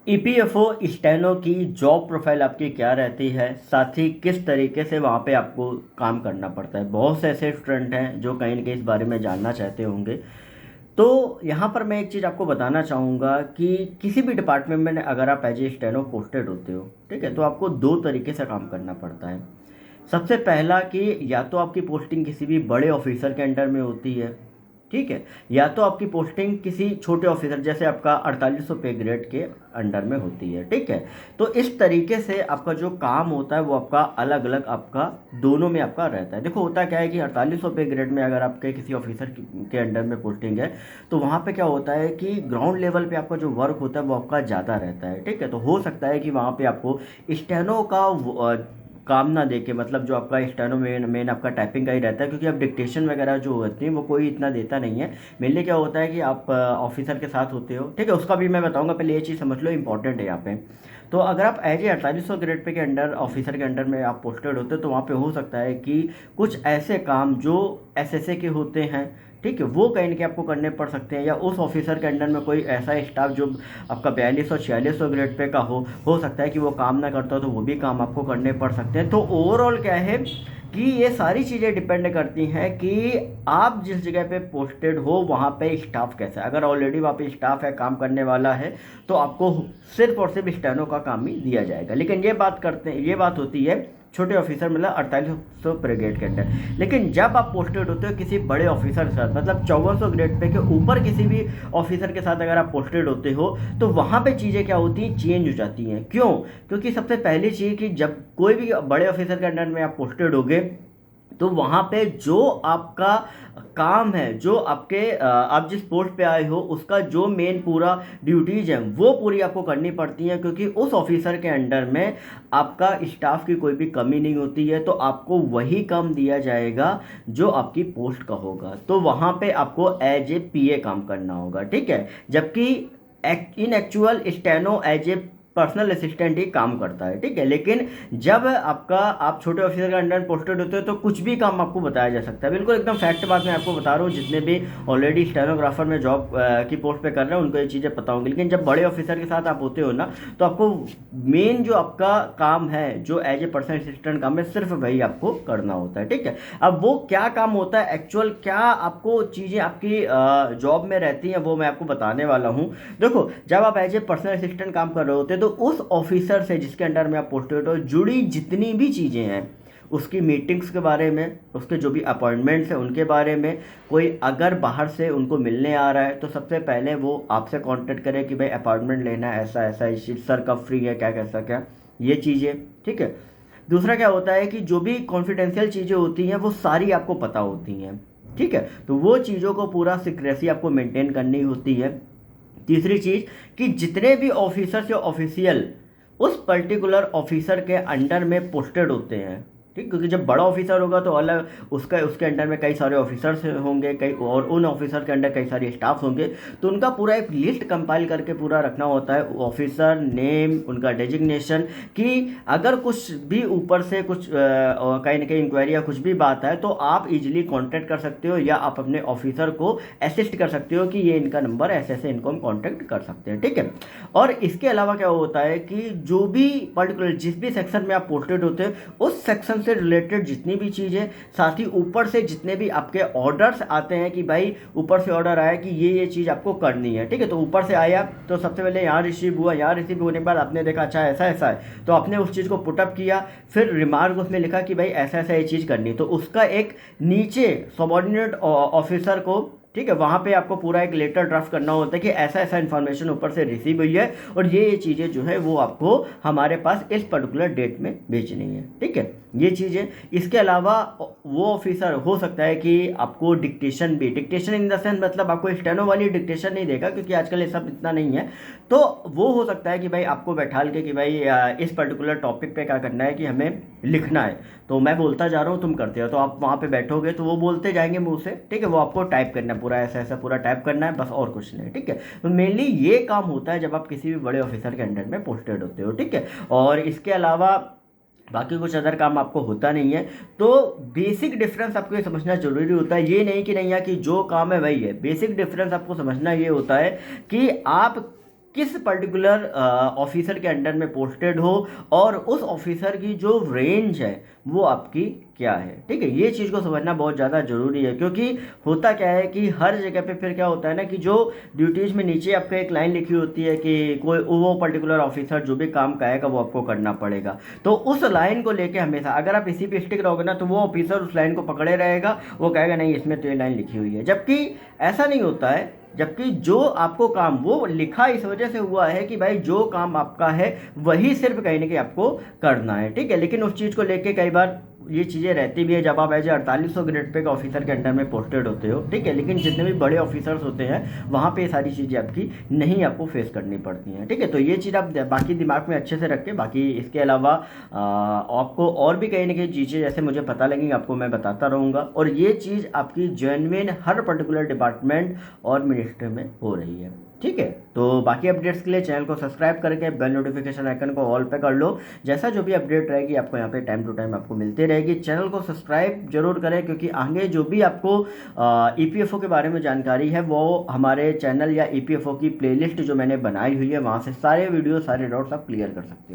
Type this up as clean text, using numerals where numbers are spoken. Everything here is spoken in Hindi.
ईपीएफओ स्टेनो की जॉब प्रोफाइल आपकी क्या रहती है, साथ ही किस तरीके से वहाँ पे आपको काम करना पड़ता है। बहुत से ऐसे स्टूडेंट हैं जो कहीं न कहीं इस बारे में जानना चाहते होंगे। तो यहाँ पर मैं एक चीज़ आपको बताना चाहूँगा कि किसी भी डिपार्टमेंट में अगर आप एज ए स्टेनो पोस्टेड होते हो, ठीक है, तो आपको 2 तरीके से काम करना पड़ता है। सबसे पहला कि या तो आपकी पोस्टिंग किसी भी बड़े ऑफिसर के अंडर में होती है, ठीक है, या तो आपकी पोस्टिंग किसी छोटे ऑफिसर जैसे आपका 4800 पे ग्रेड के अंडर में होती है, ठीक है। तो इस तरीके से आपका जो काम होता है वो आपका अलग अलग आपका दोनों में आपका रहता है। देखो होता क्या है कि 4800 पे ग्रेड में अगर आपके किसी ऑफिसर के अंडर में पोस्टिंग है तो वहाँ पे क्या होता है कि ग्राउंड लेवल पे आपका जो वर्क होता है वो आपका ज़्यादा रहता है, ठीक है। तो हो सकता है कि वहाँ पे आपको स्टेनो का काम ना देके, मतलब जो आपका स्टेनो मेन आपका टाइपिंग का ही रहता है, क्योंकि अब डिक्टेशन वगैरह जो होती है वो कोई इतना देता नहीं है। मेनली क्या होता है कि आप ऑफिसर के साथ होते हो, ठीक है, उसका भी मैं बताऊंगा, पहले ये चीज़ समझ लो, इंपॉर्टेंट है यहाँ पे। तो अगर आप एज ए 4800 ग्रेड पे के अंडर ऑफिसर के अंडर में आप पोस्टेड होते हो तो वहाँ पे हो सकता है कि कुछ ऐसे काम जो एसएसए के होते हैं, ठीक है, वो कहीं न कहीं आपको करने पड़ सकते हैं, या उस ऑफिसर के अंडर में कोई ऐसा स्टाफ जो आपका 4200 4600 ग्रेड पे का हो सकता है कि वो काम ना करता हो, तो वो भी काम आपको करने पड़ सकते हैं। तो ओवरऑल क्या है कि ये सारी चीज़ें डिपेंड करती हैं कि आप जिस जगह पे पोस्टेड हो वहाँ पे स्टाफ कैसा है। अगर ऑलरेडी वहाँ पे स्टाफ है, काम करने वाला है, तो आपको सिर्फ और सिर्फ स्टेनो का काम ही दिया जाएगा। लेकिन ये बात होती है छोटे ऑफिसर, मतलब 4800 ब्रिगेड के अंडर। लेकिन जब आप पोस्टेड होते हो किसी बड़े ऑफिसर के साथ, मतलब 5400 ग्रेड पे के ऊपर किसी भी ऑफिसर के साथ अगर आप पोस्टेड होते हो, तो वहाँ पे चीज़ें क्या होती हैं, चेंज हो जाती हैं। क्यों? क्योंकि सबसे पहली चीज़ कि जब कोई भी बड़े ऑफिसर के अंडर में आप पोस्टेड होगे तो वहाँ पे जो आपका काम है, जो आप जिस पोस्ट पे आए हो उसका जो मेन पूरा ड्यूटीज है वो पूरी आपको करनी पड़ती हैं, क्योंकि उस ऑफिसर के अंडर में आपका स्टाफ की कोई भी कमी नहीं होती है। तो आपको वही काम दिया जाएगा जो आपकी पोस्ट का होगा। तो वहाँ पे आपको एज ए पीए काम करना होगा, ठीक है। जबकि in actual steno as a personal assistant ही काम करता है, ठीक है। लेकिन जब आप छोटे ऑफिसर के अंडर पोस्टेड होते हो तो कुछ भी काम आपको बताया जा सकता है। बिल्कुल एकदम फैक्ट बात मैं आपको बता रहा हूँ, जितने भी ऑलरेडी स्टेनोग्राफर में जॉब की पोस्ट पे कर रहे हैं उनको ये चीज़ें पता होंगी। लेकिन जब बड़े ऑफिसर के साथ आप होते हो ना, तो आपको मेन जो आपका काम है, जो एज ए पर्सनल असिस्टेंट काम है, सिर्फ वही आपको करना होता है, ठीक है। अब वो क्या काम होता है, एक्चुअल क्या आपको चीज़ें आपकी जॉब में रहती हैं, वो मैं आपको बताने वाला हूँ। देखो, जब आप एज ए पर्सनल असिस्टेंट काम कर रहे होते हैं तो उस ऑफिसर से जिसके अंडर में आप पोस्टेड हो जुड़ी जितनी भी चीज़ें हैं, उसकी मीटिंग्स के बारे में, उसके जो भी अपॉइंटमेंट्स हैं उनके बारे में, कोई अगर बाहर से उनको मिलने आ रहा है तो सबसे पहले वो आपसे कांटेक्ट करे कि भाई अपॉइंटमेंट लेना है, ऐसा ऐसा सर कब फ्री है, क्या कैसा क्या, ये चीज़ें, ठीक है। दूसरा क्या होता है कि जो भी कॉन्फिडेंशियल चीज़ें होती हैं वो सारी आपको पता होती हैं, ठीक है। तो वो चीज़ों को पूरा सीक्रेसी आपको मेंटेन करनी होती है। तीसरी चीज़ कि जितने भी ऑफिसर्स या ऑफिशियल उस पर्टिकुलर ऑफिसर के अंडर में पोस्टेड होते हैं, ठीक, क्योंकि जब बड़ा ऑफिसर होगा तो अलग उसका उसके अंडर में कई सारे ऑफिसर्स होंगे, कई और उन ऑफिसर के अंडर कई सारे स्टाफ होंगे, तो उनका पूरा एक लिस्ट कंपाइल करके पूरा रखना होता है, ऑफिसर नेम, उनका डेजिग्नेशन, कि अगर कुछ भी ऊपर से कुछ कहीं ना कहीं इंक्वायरी या कुछ भी बात है तो आप इजीली कांटेक्ट कर सकते हो, या आप अपने ऑफिसर को असिस्ट कर सकते हो कि ये इनका नंबर ऐसे ऐसे इनको हम कांटेक्ट कर सकते हैं, ठीक है। और इसके अलावा क्या होता है कि जो भी पर्टिकुलर जिस भी सेक्शन में आप पोस्टेड होते हो उस सेक्शन से रिलेटेड जितनी भी चीज़ें, साथ ही ऊपर से जितने भी आपके ऑर्डर्स आते हैं कि भाई ऊपर से ऑर्डर आया कि ये चीज़ आपको करनी है, ठीक है। तो ऊपर से आया तो सबसे पहले यहाँ रिसीव हुआ, यहाँ रिसीव होने के बाद आपने देखा अच्छा ऐसा ऐसा है, तो आपने उस चीज़ को पुटअप किया, फिर रिमार्क उसमें लिखा कि भाई ऐसा ऐसा ये चीज़ करनी है, तो उसका एक नीचे सबॉर्डिनेट ऑफिसर को, ठीक है, वहाँ पे आपको पूरा एक लेटर ड्राफ्ट करना होता है कि ऐसा ऐसा इन्फॉर्मेशन ऊपर से रिसीव हुई है और ये चीज़ें जो है वो आपको हमारे पास इस पर्टिकुलर डेट में भेजनी है, ठीक है, ये चीज़ें। इसके अलावा वो ऑफिसर हो सकता है कि आपको डिक्टेशन इन द सेंस, मतलब आपको स्टेनो वाली डिक्टेशन नहीं देगा क्योंकि आजकल ये सब इतना नहीं है। तो वो हो सकता है कि भाई आपको बैठाल के कि भाई इस पर्टिकुलर टॉपिक पे क्या करना है कि हमें लिखना है, तो मैं बोलता जा रहा हूँ तुम करते हो, तो आप वहाँ पे बैठोगे तो वो बोलते जाएंगे मुंह से, ठीक है, वो आपको टाइप करना है पूरा, ऐसा ऐसा पूरा टाइप करना है, बस और कुछ नहीं, ठीक है। तो मेनली ये काम होता है जब आप किसी भी बड़े ऑफिसर के अंडर में पोस्टेड होते हो, ठीक है। और इसके अलावा बाकी कुछ अदर काम आपको होता नहीं है। तो बेसिक डिफरेंस आपको ये समझना जरूरी होता है, ये नहीं कि नहीं है कि जो काम है वही है। बेसिक डिफरेंस आपको समझना ये होता है कि आप किस पर्टिकुलर ऑफिसर के अंडर में पोस्टेड हो और उस ऑफिसर की जो रेंज है वो आपकी क्या है। ठीक है, ये चीज़ को समझना बहुत ज़्यादा ज़रूरी है, क्योंकि होता क्या है कि हर जगह पे फिर क्या होता है ना कि जो ड्यूटीज़ में नीचे आपका एक लाइन लिखी होती है कि कोई वो पर्टिकुलर ऑफिसर जो भी काम कहेगा वो आपको करना पड़ेगा। तो उस लाइन को लेके हमेशा अगर आप इसी पे स्टिक रहोगे ना तो वो ऑफिसर उस लाइन को पकड़े रहेगा, वो कहेगा नहीं इसमें तो ये लाइन लिखी हुई है, जबकि ऐसा नहीं होता है। जबकि जो आपको काम वो लिखा इस वजह से हुआ है कि भाई जो काम आपका है वही सिर्फ कहीं ना कहीं आपको करना है। ठीक है, लेकिन उस चीज़ को लेके कई बार ये चीज़ें रहती भी है जब आप as a 4800 grade pay officer के अंडर में पोस्टेड होते हो। ठीक है, लेकिन जितने भी बड़े ऑफिसर्स होते हैं वहाँ पे ये सारी चीज़ें आपकी नहीं आपको फेस करनी पड़ती हैं। ठीक है, तो ये चीज़ आप बाकी दिमाग में अच्छे से रख के, बाकी इसके अलावा आपको और भी कहीं ना कहीं चीज़ें जैसे मुझे पता लगेंगी आपको मैं बताता रहूँगा, और ये चीज़ आपकी जेन्युइन हर पर्टिकुलर डिपार्टमेंट और मिनिस्ट्री में हो रही है। ठीक है, तो बाकी अपडेट्स के लिए चैनल को सब्सक्राइब करके बेल नोटिफिकेशन आइकन को ऑल पे कर लो। जैसा जो भी अपडेट रहेगी आपको यहाँ पे टाइम टू टाइम आपको मिलती रहेगी। चैनल को सब्सक्राइब जरूर करें, क्योंकि आगे जो भी आपको ईपीएफओ के बारे में जानकारी है वो हमारे चैनल या ईपीएफओ की प्लेलिस्ट जो मैंने बनाई हुई है वहाँ से सारे वीडियो सारे डाउट्स आप क्लियर कर सकते हो।